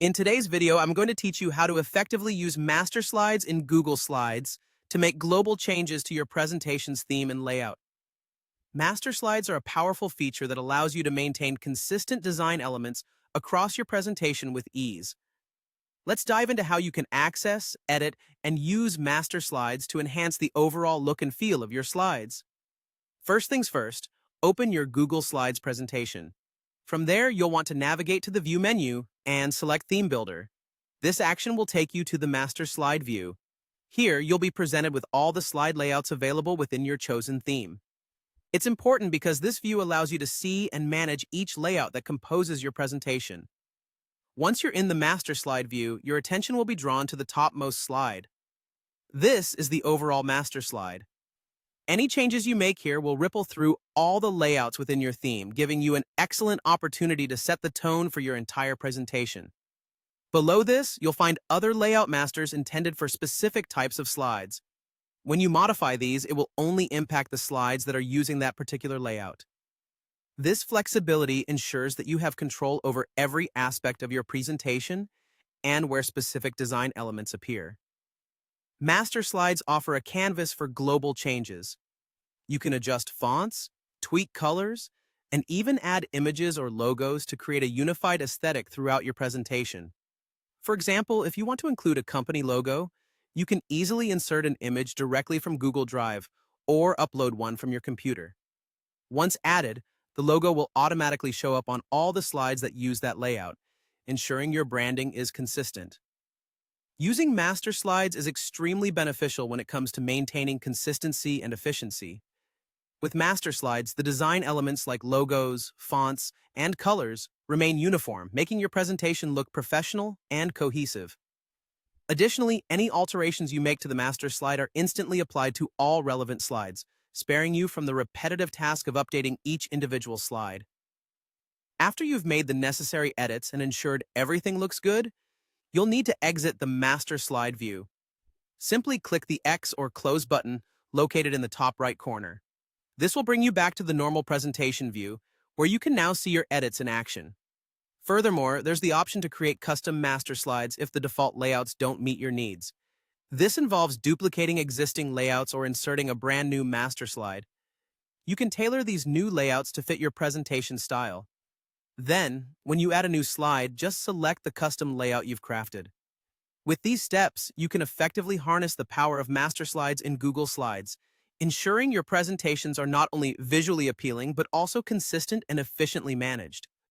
In today's video, I'm going to teach you how to effectively use master slides in Google Slides to make global changes to your presentation's theme and layout. Master slides are a powerful feature that allows you to maintain consistent design elements across your presentation with ease. Let's dive into how you can access, edit, and use master slides to enhance the overall look and feel of your slides. First things first, open your Google Slides presentation. From there, you'll want to navigate to the View menu and select Theme Builder. This action will take you to the Master Slide view. Here, you'll be presented with all the slide layouts available within your chosen theme. It's important because this view allows you to see and manage each layout that composes your presentation. Once you're in the Master Slide view, your attention will be drawn to the topmost slide. This is the overall master slide. Any changes you make here will ripple through all the layouts within your theme, giving you an excellent opportunity to set the tone for your entire presentation. Below this, you'll find other layout masters intended for specific types of slides. When you modify these, it will only impact the slides that are using that particular layout. This flexibility ensures that you have control over every aspect of your presentation and where specific design elements appear. Master slides offer a canvas for global changes. You can adjust fonts, tweak colors, and even add images or logos to create a unified aesthetic throughout your presentation. For example, if you want to include a company logo, you can easily insert an image directly from Google Drive or upload one from your computer. Once added, the logo will automatically show up on all the slides that use that layout, ensuring your branding is consistent. Using master slides is extremely beneficial when it comes to maintaining consistency and efficiency. With master slides, the design elements like logos, fonts, and colors remain uniform, making your presentation look professional and cohesive. Additionally, any alterations you make to the master slide are instantly applied to all relevant slides, sparing you from the repetitive task of updating each individual slide. After you've made the necessary edits and ensured everything looks good, you'll need to exit the Master Slide view. Simply click the X or Close button located in the top right corner. This will bring you back to the normal presentation view, where you can now see your edits in action. Furthermore, there's the option to create custom master slides if the default layouts don't meet your needs. This involves duplicating existing layouts or inserting a brand new master slide. You can tailor these new layouts to fit your presentation style. Then, when you add a new slide, just select the custom layout you've crafted. With these steps, you can effectively harness the power of master slides in Google Slides, ensuring your presentations are not only visually appealing but also consistent and efficiently managed.